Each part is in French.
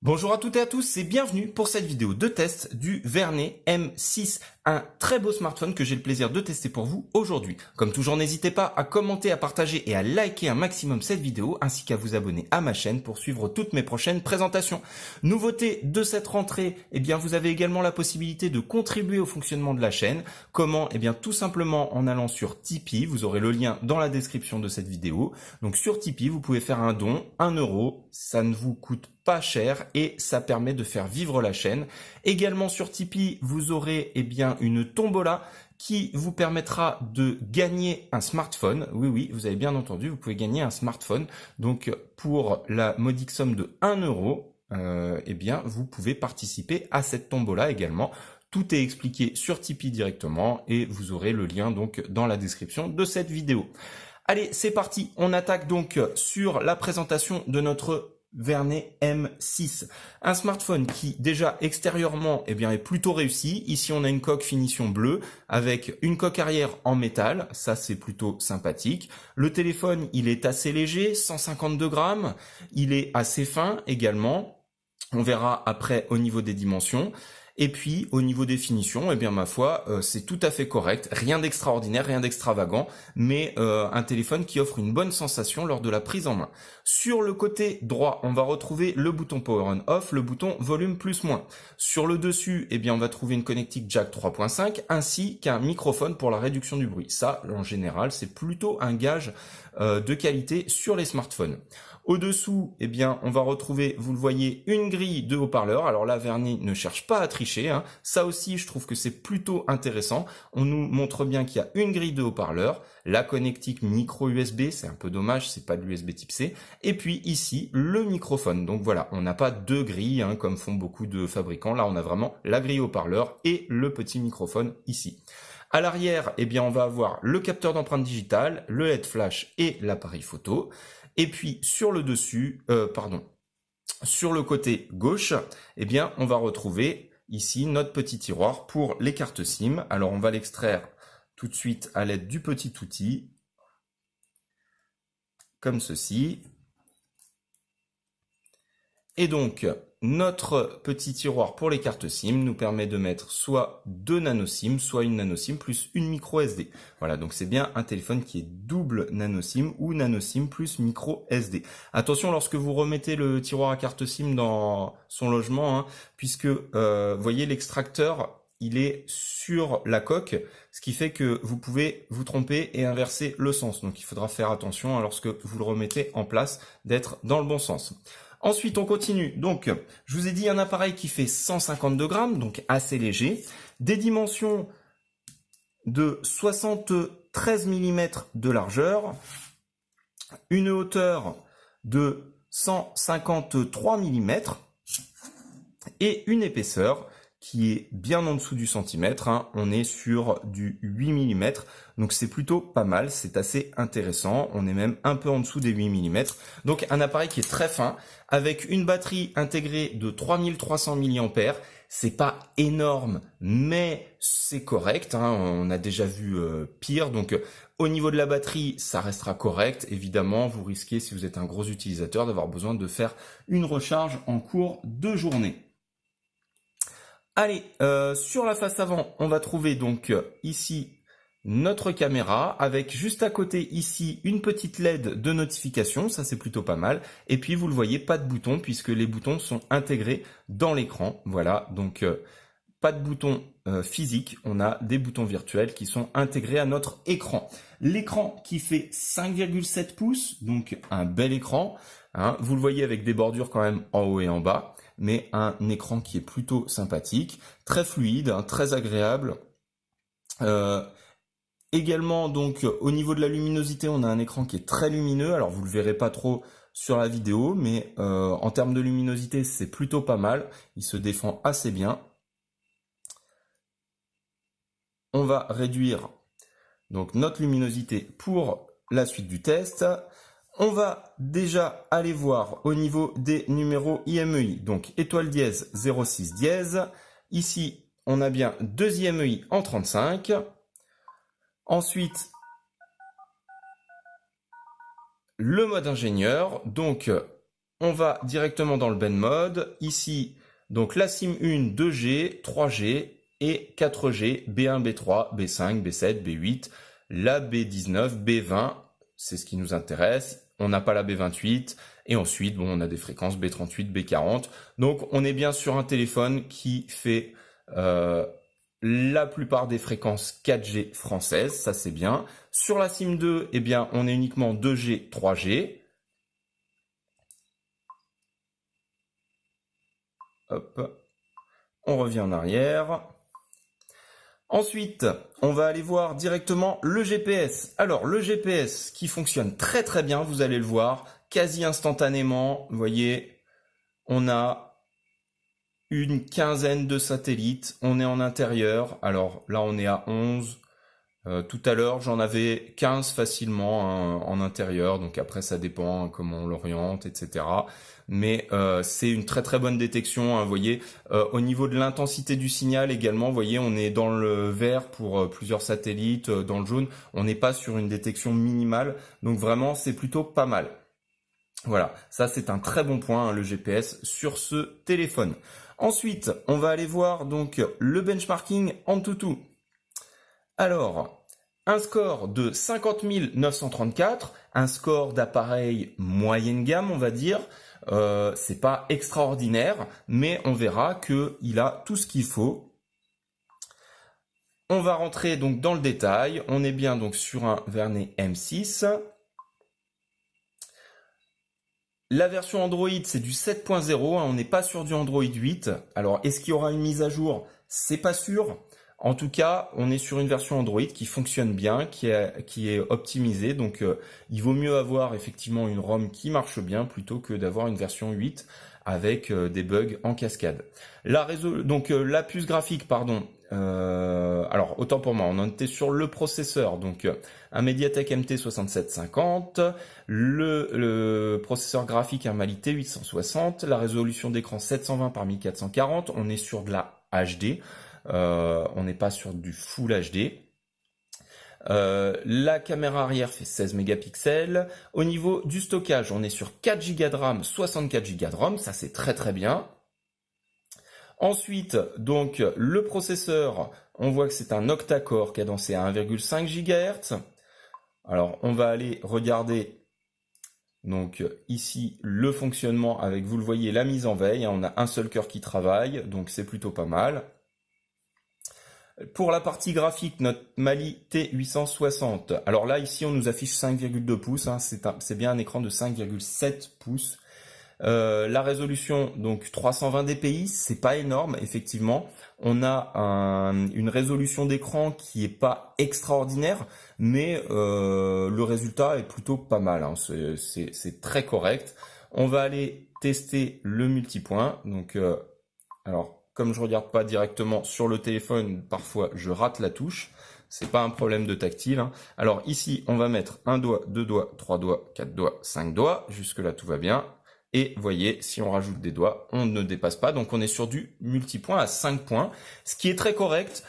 Bonjour à toutes et à tous et bienvenue pour cette vidéo de test du Vernet M6, un très beau smartphone que j'ai le plaisir de tester pour vous aujourd'hui. Comme toujours, n'hésitez pas à commenter, à partager et à liker un maximum cette vidéo ainsi qu'à vous abonner à ma chaîne pour suivre toutes mes prochaines présentations. Nouveauté de cette rentrée, vous avez également la possibilité de contribuer au fonctionnement de la chaîne. Comment? Tout simplement en allant sur Tipeee, vous aurez le lien dans la description de cette vidéo. Donc sur Tipeee, vous pouvez faire un don, 1 euro, ça ne vous coûte pas cher et ça permet de faire vivre la chaîne. Également sur Tipeee, vous aurez une tombola qui vous permettra de gagner un smartphone. Oui, vous avez bien entendu, vous pouvez gagner un smartphone. Donc pour la modique somme de 1 euro, vous pouvez participer à cette tombola également. Tout est expliqué sur Tipeee directement et vous aurez le lien donc dans la description de cette vidéo. Allez, c'est parti. On attaque donc sur la présentation de notre Vernet M6, un smartphone qui déjà extérieurement est plutôt réussi. Ici on a une coque finition bleue avec une coque arrière en métal, ça c'est plutôt sympathique. Le téléphone il est assez léger, 152 grammes, il est assez fin également, on verra après au niveau des dimensions. Et puis au niveau des finitions, ma foi, c'est tout à fait correct, rien d'extraordinaire, rien d'extravagant, mais un téléphone qui offre une bonne sensation lors de la prise en main. Sur le côté droit, on va retrouver le bouton Power On Off, le bouton Volume plus moins. Sur le dessus, on va trouver une connectique jack 3.5 ainsi qu'un microphone pour la réduction du bruit. Ça, en général, c'est plutôt un gage de qualité sur les smartphones. Au-dessous, on va retrouver, vous le voyez, une grille de haut-parleurs. Alors là, Vernet ne cherche pas à tricher, hein. Ça aussi, je trouve que c'est plutôt intéressant. On nous montre bien qu'il y a une grille de haut-parleurs, la connectique micro USB, c'est un peu dommage, c'est pas de l'USB type C. Et puis ici, le microphone. Donc voilà, on n'a pas deux grilles, hein, comme font beaucoup de fabricants. Là, on a vraiment la grille haut-parleurs et le petit microphone ici. À l'arrière, on va avoir le capteur d'empreinte digitale, le LED flash et l'appareil photo. Et puis sur le dessus, sur le côté gauche, on va retrouver ici notre petit tiroir pour les cartes SIM. Alors on va l'extraire tout de suite à l'aide du petit outil, comme ceci. Et donc, notre petit tiroir pour les cartes SIM nous permet de mettre soit 2 nano SIM, soit une nano SIM plus une micro SD. Voilà, donc c'est bien un téléphone qui est double nano SIM ou nano SIM plus micro SD. Attention lorsque vous remettez le tiroir à carte SIM dans son logement, hein, puisque voyez l'extracteur, il est sur la coque, ce qui fait que vous pouvez vous tromper et inverser le sens. Donc il faudra faire attention, hein, lorsque vous le remettez en place, d'être dans le bon sens. Ensuite, on continue. Donc, je vous ai dit un appareil qui fait 152 grammes, donc assez léger. Des dimensions de 73 mm de largeur. Une hauteur de 153 mm. Et une épaisseur qui est bien en dessous du centimètre, hein. On est sur du 8 mm, donc c'est plutôt pas mal, c'est assez intéressant, on est même un peu en dessous des 8 mm, donc un appareil qui est très fin, avec une batterie intégrée de 3300 mAh, c'est pas énorme, mais c'est correct, hein. On a déjà vu pire, donc au niveau de la batterie, ça restera correct, évidemment, vous risquez, si vous êtes un gros utilisateur, d'avoir besoin de faire une recharge en cours de journée. Allez, sur la face avant, on va trouver donc ici notre caméra avec juste à côté ici une petite LED de notification, ça c'est plutôt pas mal. Et puis vous le voyez, pas de bouton puisque les boutons sont intégrés dans l'écran. Voilà, donc pas de bouton physique, on a des boutons virtuels qui sont intégrés à notre écran. L'écran qui fait 5,7 pouces, donc un bel écran, hein. Vous le voyez avec des bordures quand même en haut et en bas, mais un écran qui est plutôt sympathique, très fluide, hein, très agréable. Également, donc, au niveau de la luminosité, on a un écran qui est très lumineux. Alors, vous le verrez pas trop sur la vidéo, mais en termes de luminosité, c'est plutôt pas mal. Il se défend assez bien. On va réduire donc notre luminosité pour la suite du test. On va déjà aller voir au niveau des numéros IMEI. Donc étoile dièse 06 dièse. Ici, on a bien 2 IMEI en 35. Ensuite, le mode ingénieur. Donc on va directement dans le Ben Mode. Ici, donc la SIM 1, 2G, 3G et 4G, B1, B3, B5, B7, B8, la B19, B20, c'est ce qui nous intéresse. On n'a pas la B28 et ensuite, bon, on a des fréquences B38, B40. Donc, on est bien sur un téléphone qui fait la plupart des fréquences 4G françaises, ça c'est bien. Sur la SIM 2, eh bien, on est uniquement 2G, 3G. Hop, on revient en arrière. Ensuite, on va aller voir directement le GPS. Alors, le GPS qui fonctionne très très bien, vous allez le voir, quasi instantanément. Vous voyez, on a une quinzaine de satellites. On est en intérieur. Alors là, on est à 11. Tout à l'heure, j'en avais 15 facilement en intérieur. Donc après, ça dépend comment on l'oriente, etc. Mais c'est une très très bonne détection. Vous voyez, au niveau de l'intensité du signal également, vous voyez, on est dans le vert pour plusieurs satellites, dans le jaune, on n'est pas sur une détection minimale. Donc vraiment, c'est plutôt pas mal. Voilà, ça c'est un très bon point, le GPS sur ce téléphone. Ensuite, on va aller voir donc le benchmarking AnTuTu. Alors, un score de 50 934, un score d'appareil moyenne gamme, on va dire. C'est pas extraordinaire, mais on verra qu'il a tout ce qu'il faut. On va rentrer donc dans le détail. On est bien donc sur un Vernet M6. La version Android, c'est du 7.0, on n'est pas sur du Android 8. Alors, est-ce qu'il y aura une mise à jour? C'est pas sûr. En tout cas, on est sur une version Android qui fonctionne bien, qui est optimisée. Donc, il vaut mieux avoir effectivement une ROM qui marche bien plutôt que d'avoir une version 8 avec des bugs en cascade. La puce graphique, pardon. Alors, autant pour moi, on en était sur le processeur. Donc, un MediaTek MT6750, le processeur graphique un Mali T860, la résolution d'écran 720 par 1440. On est sur de la HD. On n'est pas sur du Full HD. La caméra arrière fait 16 mégapixels. Au niveau du stockage, on est sur 4 Go de RAM, 64 Go de ROM, ça c'est très très bien. Ensuite, donc le processeur, on voit que c'est un octa-core cadencé à 1,5 GHz. Alors, on va aller regarder donc ici le fonctionnement avec, vous le voyez, la mise en veille. On a un seul cœur qui travaille, donc c'est plutôt pas mal. Pour la partie graphique, notre Mali T860. Alors là, ici, on nous affiche 5,2 pouces. Hein, c'est bien un écran de 5,7 pouces. La résolution, donc 320 dpi, c'est pas énorme, effectivement. On a une résolution d'écran qui est pas extraordinaire, mais le résultat est plutôt pas mal. Hein, c'est très correct. On va aller tester le multipoint. Donc, alors, comme je regarde pas directement sur le téléphone, parfois je rate la touche. C'est pas un problème de tactile. Hein. Alors ici, on va mettre un doigt, 2 doigts, 3 doigts, 4 doigts, 5 doigts. Jusque là, tout va bien. Et voyez, si on rajoute des doigts, on ne dépasse pas. Donc on est sur du multipoint à 5 points, ce qui est très correct.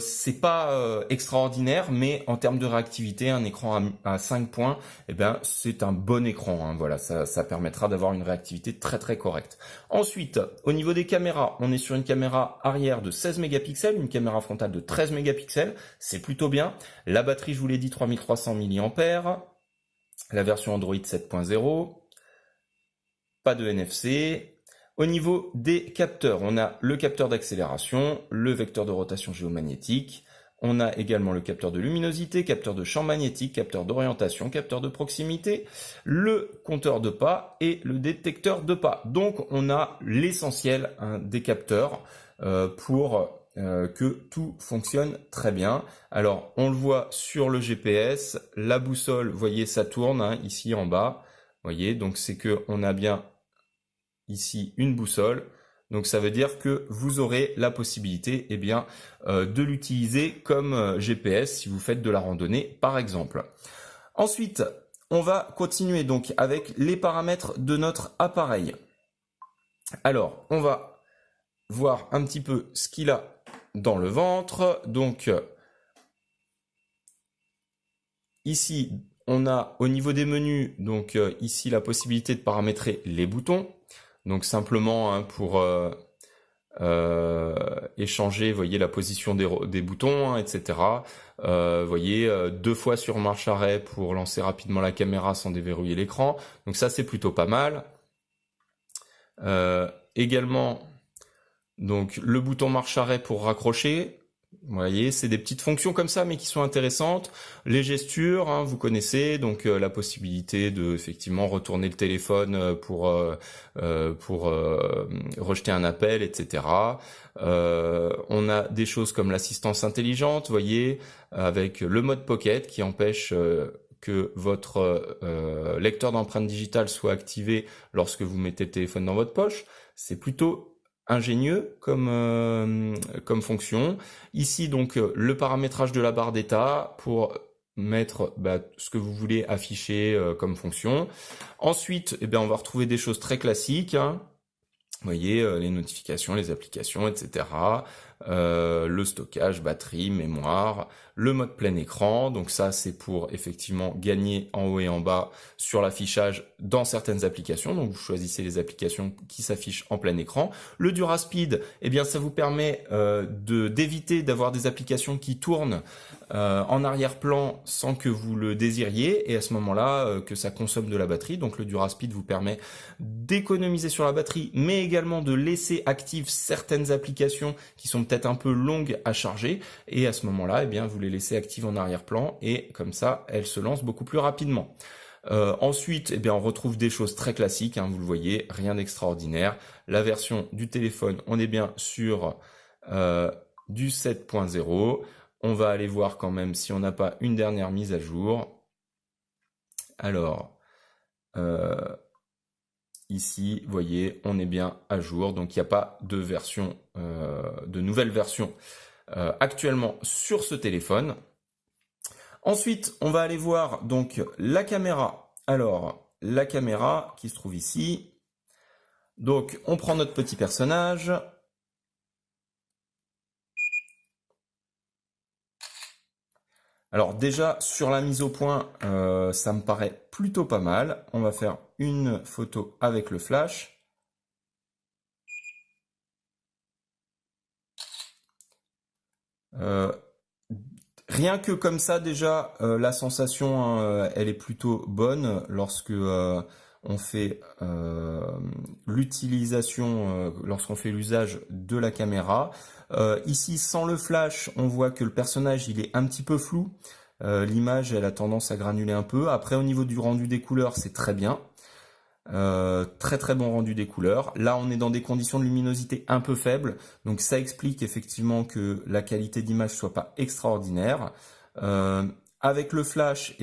C'est pas extraordinaire, mais en termes de réactivité, un écran à 5 points, eh ben c'est un bon écran. Hein. Voilà, ça permettra d'avoir une réactivité très très correcte. Ensuite, au niveau des caméras, on est sur une caméra arrière de 16 mégapixels, une caméra frontale de 13 mégapixels. C'est plutôt bien. La batterie, je vous l'ai dit, 3300 mAh. La version Android 7.0. Pas de NFC. Au niveau des capteurs, on a le capteur d'accélération, le vecteur de rotation géomagnétique. On a également le capteur de luminosité, capteur de champ magnétique, capteur d'orientation, capteur de proximité, le compteur de pas et le détecteur de pas. Donc on a l'essentiel des capteurs pour que tout fonctionne très bien. Alors on le voit sur le GPS, la boussole, vous voyez, ça tourne hein, ici en bas. Vous voyez, donc c'est que on a bien ici une boussole. Donc ça veut dire que vous aurez la possibilité eh bien, de l'utiliser comme GPS si vous faites de la randonnée par exemple. Ensuite, on va continuer donc avec les paramètres de notre appareil. Alors, on va voir un petit peu ce qu'il a dans le ventre. Donc, ici, on a au niveau des menus, donc ici la possibilité de paramétrer les boutons. Donc simplement hein, pour échanger, voyez la position des boutons, hein, etc. Voyez 2 fois sur marche arrêt pour lancer rapidement la caméra sans déverrouiller l'écran. Donc ça c'est plutôt pas mal. Également, donc le bouton marche arrêt pour raccrocher. Vous voyez, c'est des petites fonctions comme ça, mais qui sont intéressantes. Les gestures, hein, vous connaissez, donc la possibilité de effectivement retourner le téléphone pour rejeter un appel, etc. On a des choses comme l'assistance intelligente, vous voyez, avec le mode pocket qui empêche que votre lecteur d'empreintes digitales soit activé lorsque vous mettez le téléphone dans votre poche. C'est plutôt ingénieux comme fonction. Ici donc le paramétrage de la barre d'état pour mettre ce que vous voulez afficher comme fonction. Ensuite, on va retrouver des choses très classiques, hein. Vous voyez, les notifications, les applications, etc. Le stockage, batterie, mémoire, le mode plein écran. Donc ça, c'est pour effectivement gagner en haut et en bas sur l'affichage dans certaines applications. Donc vous choisissez les applications qui s'affichent en plein écran. Le DuraSpeed, ça vous permet d'éviter d'avoir des applications qui tournent en arrière-plan sans que vous le désiriez, et à ce moment-là que ça consomme de la batterie. Donc le DuraSpeed vous permet d'économiser sur la batterie, mais également de laisser actives certaines applications qui sont peut-être un peu longues à charger, et à ce moment-là, vous les laissez actives en arrière-plan, et comme ça, elles se lancent beaucoup plus rapidement. Ensuite, on retrouve des choses très classiques, hein, vous le voyez, rien d'extraordinaire. La version du téléphone, on est bien sur du 7.0. On va aller voir quand même si on n'a pas une dernière mise à jour. Alors, ici, vous voyez, on est bien à jour. Donc, il n'y a pas de version, de nouvelle version actuellement sur ce téléphone. Ensuite, on va aller voir donc la caméra. Alors, la caméra qui se trouve ici. Donc, on prend notre petit personnage. Alors déjà, sur la mise au point, ça me paraît plutôt pas mal. On va faire une photo avec le flash. Rien que comme ça, déjà, la sensation, hein, elle est plutôt bonne lorsque on fait l'utilisation, lorsqu'on fait l'usage de la caméra. Ici, sans le flash, on voit que le personnage, il est un petit peu flou. L'image, elle a tendance à granuler un peu. Après, au niveau du rendu des couleurs, c'est très bien. Très très bon rendu des couleurs. Là, on est dans des conditions de luminosité un peu faibles, donc ça explique effectivement que la qualité d'image soit pas extraordinaire. Avec le flash,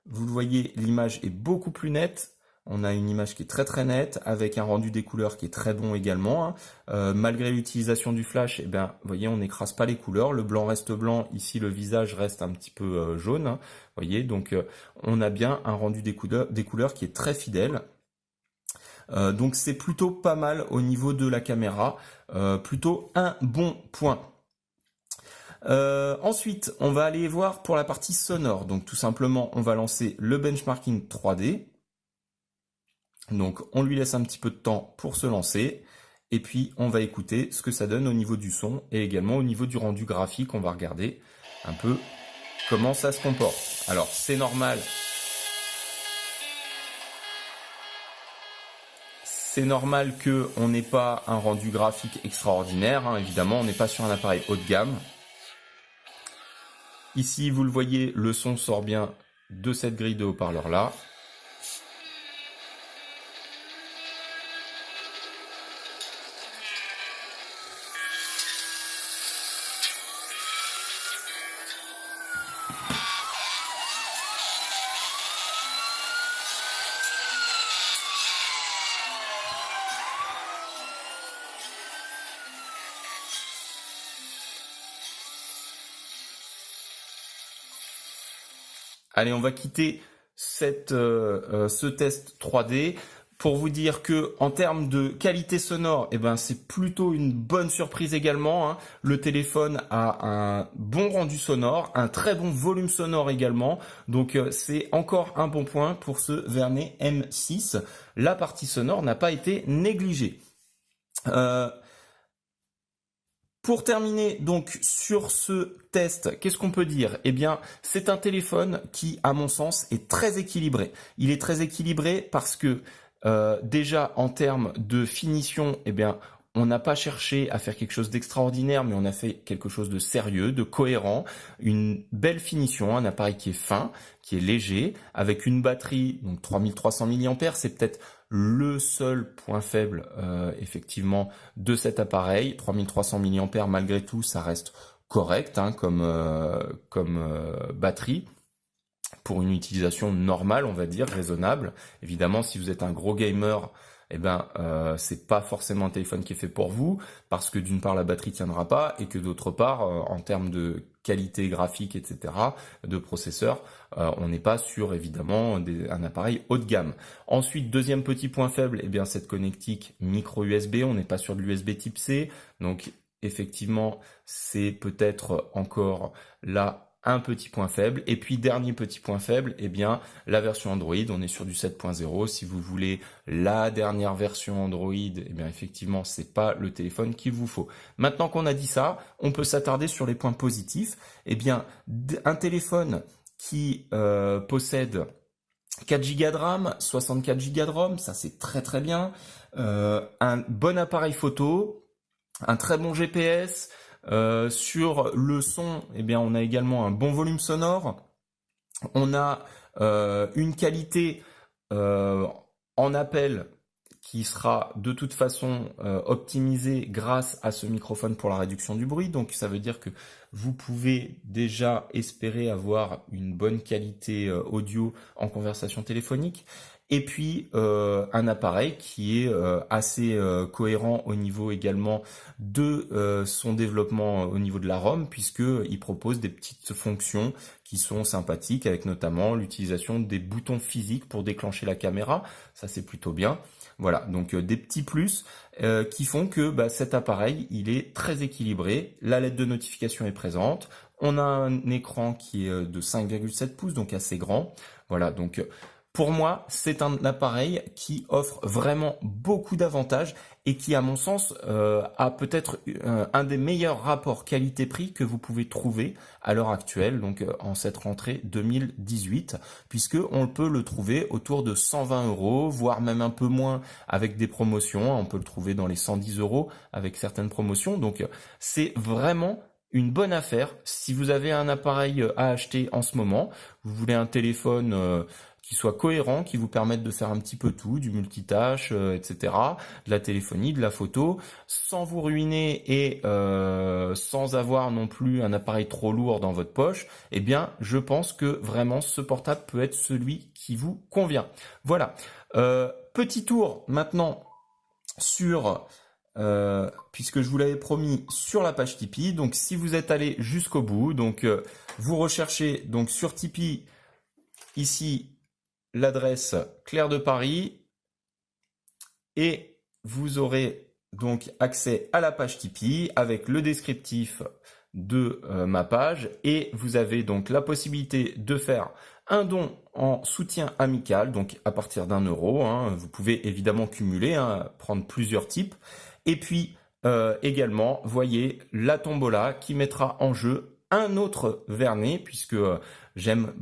vous le voyez, l'image est beaucoup plus nette. On a une image qui est très très nette, avec un rendu des couleurs qui est très bon également, hein. Malgré l'utilisation du flash, vous voyez, on n'écrase pas les couleurs. Le blanc reste blanc, ici le visage reste un petit peu jaune, hein. Vous voyez, donc on a bien un rendu des couleurs qui est très fidèle. Donc c'est plutôt pas mal au niveau de la caméra, plutôt un bon point. Ensuite, on va aller voir pour la partie sonore. Donc tout simplement, on va lancer le benchmarking 3D. Donc on lui laisse un petit peu de temps pour se lancer. Et puis on va écouter ce que ça donne au niveau du son et également au niveau du rendu graphique. On va regarder un peu comment ça se comporte. Alors c'est normal. C'est normal qu'on n'ait pas un rendu graphique extraordinaire, hein, évidemment, on n'est pas sur un appareil haut de gamme. Ici, vous le voyez, le son sort bien de cette grille de haut-parleurs là. Allez, on va quitter ce test 3D pour vous dire que en termes de qualité sonore, eh ben c'est plutôt une bonne surprise également, hein. Le téléphone a un bon rendu sonore, un très bon volume sonore également. Donc c'est encore un bon point pour ce Vernet M6. La partie sonore n'a pas été négligée. Pour terminer donc sur ce test, qu'est-ce qu'on peut dire? Eh bien, c'est un téléphone qui, à mon sens, est très équilibré. Il est très équilibré parce que déjà en termes de finition, eh bien, on n'a pas cherché à faire quelque chose d'extraordinaire, mais on a fait quelque chose de sérieux, de cohérent, une belle finition, un appareil qui est fin, qui est léger, avec une batterie, donc 3300 mAh, c'est peut-être le seul point faible effectivement de cet appareil. 3300 mAh, malgré tout, ça reste correct hein, comme batterie pour une utilisation normale, on va dire, raisonnable. Évidemment, si vous êtes un gros gamer, eh ben, c'est pas forcément un téléphone qui est fait pour vous, parce que d'une part la batterie tiendra pas, et que d'autre part, en termes de qualité graphique, etc., de processeur, on n'est pas sur évidemment un appareil haut de gamme. Ensuite, deuxième petit point faible, eh bien cette connectique micro USB, on n'est pas sur de l'USB type C, donc effectivement, c'est peut-être encore là un petit point faible. Et puis dernier petit point faible, eh bien la version Android, on est sur du 7.0. Si vous voulez la dernière version Android, eh bien effectivement c'est pas le téléphone qu'il vous faut. Maintenant qu'on a dit ça, on peut s'attarder sur les points positifs. Eh bien un téléphone qui possède 4 Go de RAM, 64 Go de ROM, ça c'est très très bien. Un bon appareil photo, un très bon GPS. Sur le son, eh bien, on a également un bon volume sonore. On a une qualité en appel qui sera de toute façon optimisée grâce à ce microphone pour la réduction du bruit. Donc ça veut dire que vous pouvez déjà espérer avoir une bonne qualité audio en conversation téléphonique. Et puis un appareil qui est assez cohérent au niveau également de son développement au niveau de la ROM, puisqu'il propose des petites fonctions qui sont sympathiques, avec notamment l'utilisation des boutons physiques pour déclencher la caméra. Ça c'est plutôt bien. Voilà, donc des petits plus qui font que cet appareil, il est très équilibré. La LED de notification est présente. On a un écran qui est de 5,7 pouces, donc assez grand. Voilà, donc pour moi, c'est un appareil qui offre vraiment beaucoup d'avantages et qui, à mon sens, a peut-être un des meilleurs rapports qualité-prix que vous pouvez trouver à l'heure actuelle, donc en cette rentrée 2018, puisque on peut le trouver autour de 120 €, voire même un peu moins avec des promotions. On peut le trouver dans les 110 € avec certaines promotions. Donc, c'est vraiment une bonne affaire. Si vous avez un appareil à acheter en ce moment, vous voulez un téléphone qui soit cohérent, qui vous permette de faire un petit peu tout, du multitâche, etc., de la téléphonie, de la photo, sans vous ruiner et sans avoir non plus un appareil trop lourd dans votre poche, eh bien, je pense que vraiment ce portable peut être celui qui vous convient. Voilà. Petit tour maintenant sur puisque je vous l'avais promis sur la page Tipeee. Donc si vous êtes allé jusqu'au bout, donc vous recherchez donc sur Tipeee ici l'adresse Claire de Paris et vous aurez donc accès à la page Tipeee avec le descriptif de ma page et vous avez donc la possibilité de faire un don en soutien amical, donc à partir d'1 €, hein. Vous pouvez évidemment cumuler, hein, prendre plusieurs types. Et puis également, voyez la tombola qui mettra en jeu un autre vernis, puisque j'aime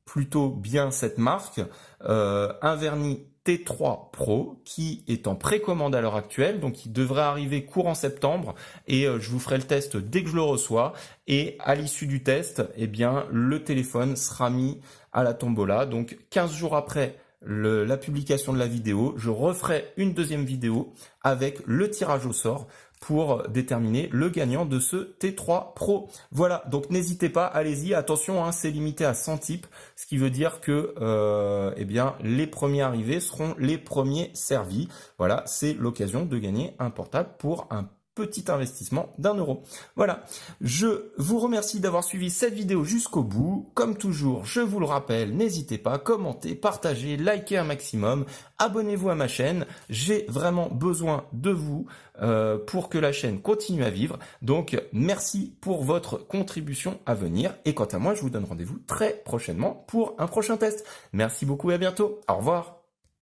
plutôt bien cette marque, un vernis T3 Pro qui est en précommande à l'heure actuelle, donc il devrait arriver courant septembre et je vous ferai le test dès que je le reçois et à l'issue du test, eh bien le téléphone sera mis à la tombola. Donc 15 jours après la publication de la vidéo, je referai une deuxième vidéo avec le tirage au sort pour déterminer le gagnant de ce T3 Pro. Voilà, donc n'hésitez pas, allez-y, attention, hein, c'est limité à 100 types, ce qui veut dire que eh bien, les premiers arrivés seront les premiers servis. Voilà, c'est l'occasion de gagner un portable pour un petit investissement d'1 €. Voilà, je vous remercie d'avoir suivi cette vidéo jusqu'au bout. Comme toujours, je vous le rappelle, n'hésitez pas, commentez, partagez, likez un maximum, abonnez-vous à ma chaîne. J'ai vraiment besoin de vous pour que la chaîne continue à vivre. Donc, merci pour votre contribution à venir. Et quant à moi, je vous donne rendez-vous très prochainement pour un prochain test. Merci beaucoup et à bientôt. Au revoir.